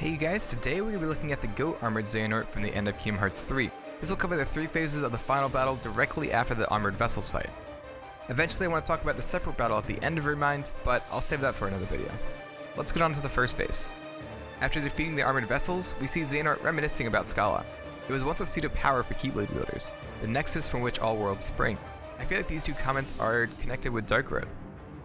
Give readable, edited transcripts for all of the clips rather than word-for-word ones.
Hey you guys, today we're going to be looking at the Goat Armored Xehanort from the end of Kingdom Hearts 3. This will cover the 3 phases of the final battle directly after the Armored Vessels fight. Eventually I want to talk about the separate battle at the end of Remind, but I'll save that for another video. Let's get on to the first phase. After defeating the Armored Vessels, we see Xehanort reminiscing about Scala. It was once a seat of power for Keyblade wielders, the nexus from which all worlds spring. I feel like these two comments are connected with Dark Road.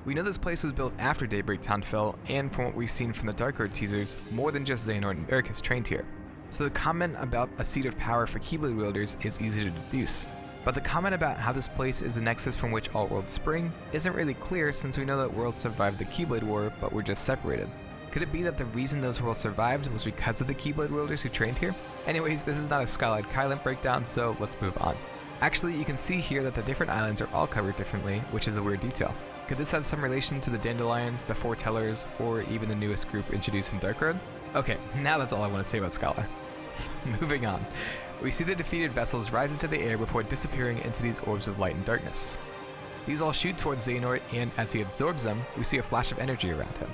We know this place was built after Daybreak Town fell, and from what we've seen from the Dark Road teasers, more than just Xehanort and Ericus trained here. So the comment about a seat of power for Keyblade wielders is easy to deduce. But the comment about how this place is the nexus from which all worlds spring isn't really clear, since we know that worlds survived the Keyblade War but were just separated. Could it be that the reason those worlds survived was because of the Keyblade wielders who trained here? Anyways, this is not a Skylight Kylant breakdown, so let's move on. Actually, you can see here that the different islands are all covered differently, which is a weird detail. Could this have some relation to the Dandelions, the Foretellers, or even the newest group introduced in Dark Road? Okay, now that's all I want to say about Scala. Moving on. We see the defeated vessels rise into the air before disappearing into these orbs of light and darkness. These all shoot towards Xehanort, and as he absorbs them, we see a flash of energy around him.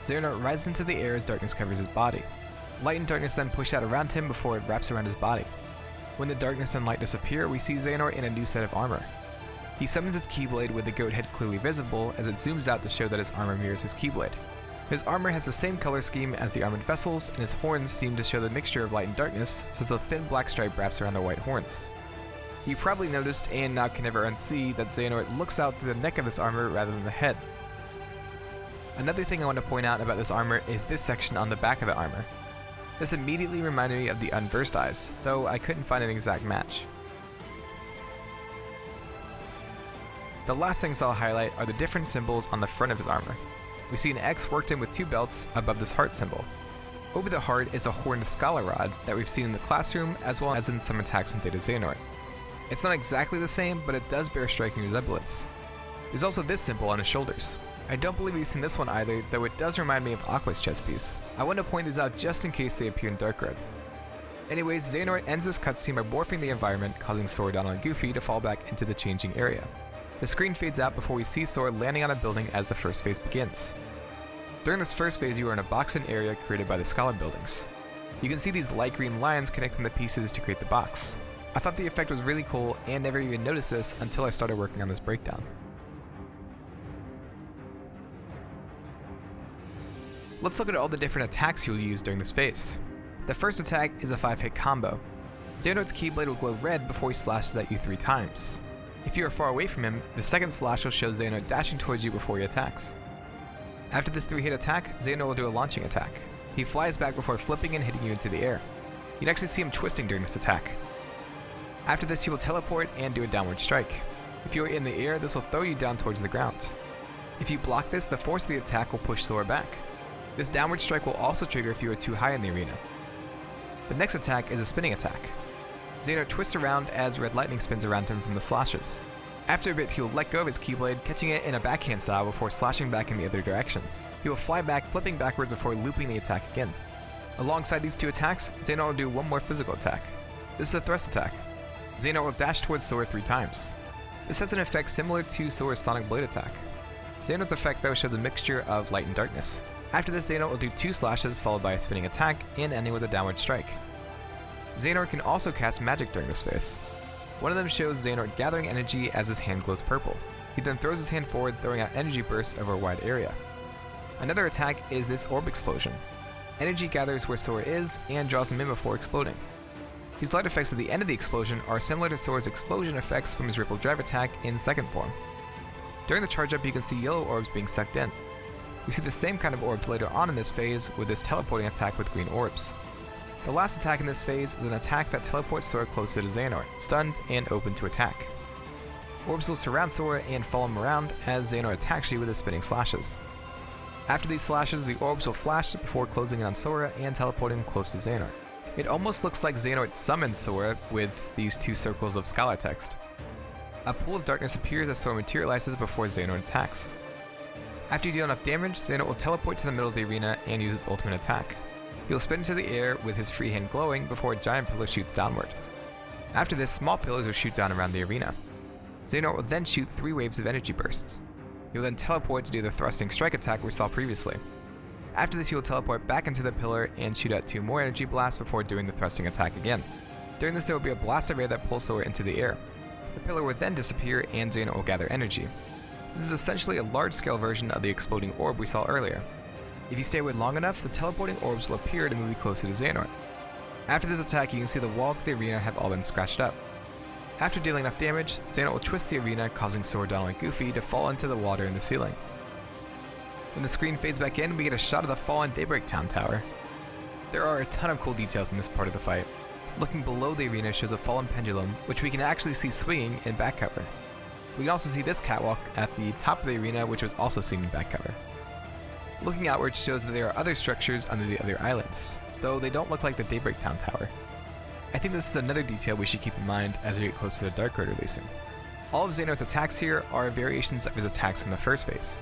Xehanort rises into the air as darkness covers his body. Light and darkness then push out around him before it wraps around his body. When the darkness and light disappear, we see Xehanort in a new set of armor. He summons his Keyblade with the goat head clearly visible as it zooms out to show that his armor mirrors his Keyblade. His armor has the same color scheme as the armored vessels, and his horns seem to show the mixture of light and darkness, since a thin black stripe wraps around the white horns. You probably noticed, and now can never unsee, that Xehanort looks out through the neck of this armor rather than the head. Another thing I want to point out about this armor is this section on the back of the armor. This immediately reminded me of the Unversed Eyes, though I couldn't find an exact match. The last things I'll highlight are the different symbols on the front of his armor. We see an X worked in with 2 belts above this heart symbol. Over the heart is a horned Scala Rod that we've seen in the classroom as well as in some attacks from Data Xehanort. It's not exactly the same, but it does bear striking resemblance. There's also this symbol on his shoulders. I don't believe we've seen this one either, though it does remind me of Aqua's chest piece. I want to point these out just in case they appear in Dark Road. Anyways, Xehanort ends this cutscene by morphing the environment, causing Sora, Donald, and Goofy to fall back into the changing area. The screen fades out before we see Sora landing on a building as the first phase begins. During this first phase, you are in a boxed-in area created by the Scala buildings. You can see these light green lines connecting the pieces to create the box. I thought the effect was really cool and never even noticed this until I started working on this breakdown. Let's look at all the different attacks he will use during this phase. The first attack is a 5-hit combo. Xehanort's Keyblade will glow red before he slashes at you 3 times. If you are far away from him, the second slash will show Xehanort dashing towards you before he attacks. After this 3-hit attack, Xehanort will do a launching attack. He flies back before flipping and hitting you into the air. You can actually see him twisting during this attack. After this, he will teleport and do a downward strike. If you are in the air, this will throw you down towards the ground. If you block this, the force of the attack will push Sora back. This downward strike will also trigger if you are too high in the arena. The next attack is a spinning attack. Xehanort twists around as red lightning spins around him from the slashes. After a bit, he will let go of his Keyblade, catching it in a backhand style before slashing back in the other direction. He will fly back, flipping backwards before looping the attack again. Alongside these 2 attacks, Xehanort will do one more physical attack. This is a thrust attack. Xehanort will dash towards Sora 3 times. This has an effect similar to Sora's Sonic Blade attack. Xehanort's effect though shows a mixture of light and darkness. After this, Xehanort will do 2 slashes followed by a spinning attack and ending with a downward strike. Xehanort can also cast magic during this phase. One of them shows Xehanort gathering energy as his hand glows purple. He then throws his hand forward, throwing out energy bursts over a wide area. Another attack is this orb explosion. Energy gathers where Sora is and draws him in before exploding. These light effects at the end of the explosion are similar to Sora's explosion effects from his Ripple Drive attack in second form. During the charge up, you can see yellow orbs being sucked in. We see the same kind of orbs later on in this phase with this teleporting attack with green orbs. The last attack in this phase is an attack that teleports Sora closer to Xehanort, stunned and open to attack. Orbs will surround Sora and follow him around as Xehanort attacks you with his spinning slashes. After these slashes, the orbs will flash before closing in on Sora and teleporting him close to Xehanort. It almost looks like Xehanort summoned Sora with these 2 circles of Scala text. A pool of darkness appears as Sora materializes before Xehanort attacks. After you deal enough damage, Xehanort will teleport to the middle of the arena and use his ultimate attack. He will spin into the air with his free hand glowing before a giant pillar shoots downward. After this, small pillars will shoot down around the arena. Xehanort will then shoot 3 waves of energy bursts. He will then teleport to do the thrusting strike attack we saw previously. After this, he will teleport back into the pillar and shoot out 2 more energy blasts before doing the thrusting attack again. During this, there will be a blast array that pulls Sora into the air. The pillar will then disappear and Xehanort will gather energy. This is essentially a large-scale version of the exploding orb we saw earlier. If you stay away long enough, the teleporting orbs will appear to move you closer to Xehanort. After this attack, you can see the walls of the arena have all been scratched up. After dealing enough damage, Xehanort will twist the arena, causing Sora, Donald, and Goofy to fall into the water in the ceiling. When the screen fades back in, we get a shot of the fallen Daybreak Town Tower. There are a ton of cool details in this part of the fight. Looking below the arena shows a fallen pendulum, which we can actually see swinging in back cover. We can also see this catwalk at the top of the arena, which was also seen in back cover. Looking outwards shows that there are other structures under the other islands, though they don't look like the Daybreak Town Tower. I think this is another detail we should keep in mind as we get close to the Dark Road releasing. All of Xehanort's attacks here are variations of his attacks from the first phase.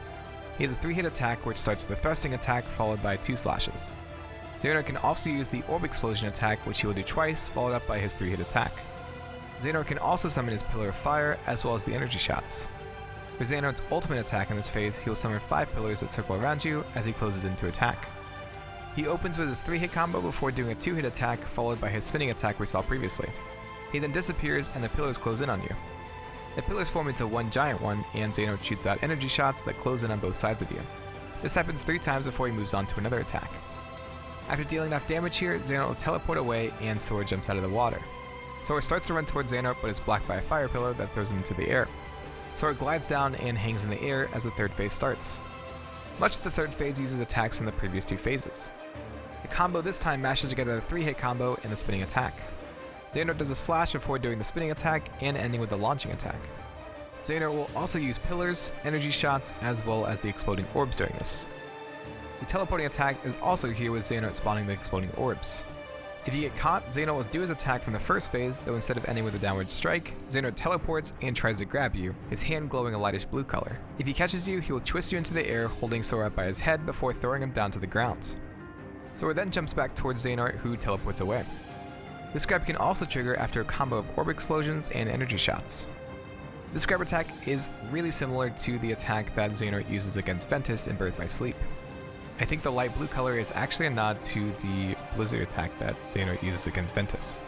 He has a 3-hit attack which starts with a thrusting attack followed by 2 slashes. Xehanort can also use the Orb Explosion attack, which he will do twice, followed up by his 3-hit attack. Xehanort can also summon his Pillar of Fire, as well as the energy shots. For Xehanort's ultimate attack in this phase, he will summon 5 pillars that circle around you as he closes into attack. He opens with his 3-hit combo before doing a 2-hit attack, followed by his spinning attack we saw previously. He then disappears and the pillars close in on you. The pillars form into one giant one, and Xehanort shoots out energy shots that close in on both sides of you. This happens 3 times before he moves on to another attack. After dealing enough damage here, Xehanort will teleport away and Sora jumps out of the water. Sora starts to run towards Xehanort but is blocked by a fire pillar that throws him into the air. Sora glides down and hangs in the air as the third phase starts. Much of the third phase uses attacks from the previous 2 phases. The combo this time mashes together the 3-hit combo and the spinning attack. Xehanort does a slash before doing the spinning attack and ending with the launching attack. Xehanort will also use pillars, energy shots, as well as the exploding orbs during this. The teleporting attack is also here with Xehanort spawning the exploding orbs. If you get caught, Xehanort will do his attack from the first phase, though instead of ending with a downward strike, Xehanort teleports and tries to grab you, his hand glowing a lightish blue color. If he catches you, he will twist you into the air, holding Sora up by his head before throwing him down to the ground. Sora then jumps back towards Xehanort, who teleports away. This grab can also trigger after a combo of orb explosions and energy shots. This grab attack is really similar to the attack that Xehanort uses against Ventus in Birth by Sleep. I think the light blue color is actually a nod to the Blizzard attack that Xehanort uses against Ventus.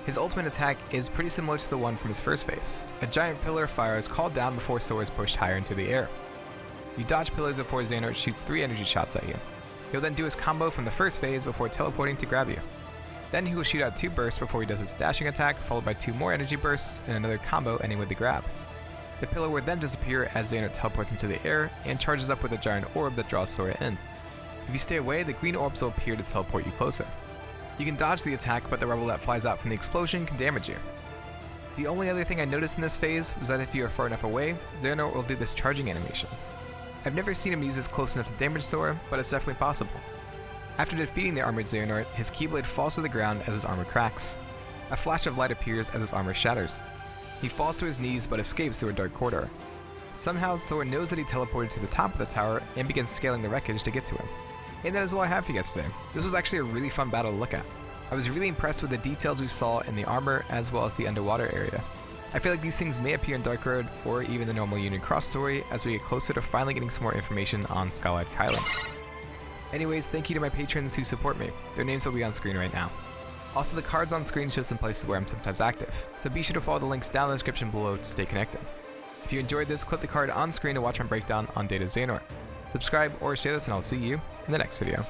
His ultimate attack is pretty similar to the one from his first phase. A giant pillar of fire is called down before Sora is pushed higher into the air. You dodge pillars before Xehanort shoots 3 energy shots at you. He'll then do his combo from the first phase before teleporting to grab you. Then he will shoot out 2 bursts before he does his dashing attack, followed by 2 more energy bursts and another combo ending with the grab. The pillar will then disappear as Xehanort teleports into the air and charges up with a giant orb that draws Sora in. If you stay away, the green orbs will appear to teleport you closer. You can dodge the attack, but the rubble that flies out from the explosion can damage you. The only other thing I noticed in this phase was that if you are far enough away, Xehanort will do this charging animation. I've never seen him use this close enough to damage Sora, but it's definitely possible. After defeating the armored Xehanort, his Keyblade falls to the ground as his armor cracks. A flash of light appears as his armor shatters. He falls to his knees but escapes through a dark corridor. Somehow, Sora knows that he teleported to the top of the tower and begins scaling the wreckage to get to him. And that is all I have for you guys today. This was actually a really fun battle to look at. I was really impressed with the details we saw in the armor as well as the underwater area. I feel like these things may appear in Dark Road or even the normal Union Cross story as we get closer to finally getting some more information on Skylight Kylan. Anyways, thank you to my patrons who support me. Their names will be on screen right now. Also, the cards on screen show some places where I'm sometimes active, so be sure to follow the links down in the description below to stay connected. If you enjoyed this, click the card on screen to watch my breakdown on Data Xehanort. Subscribe or share this and I'll see you in the next video.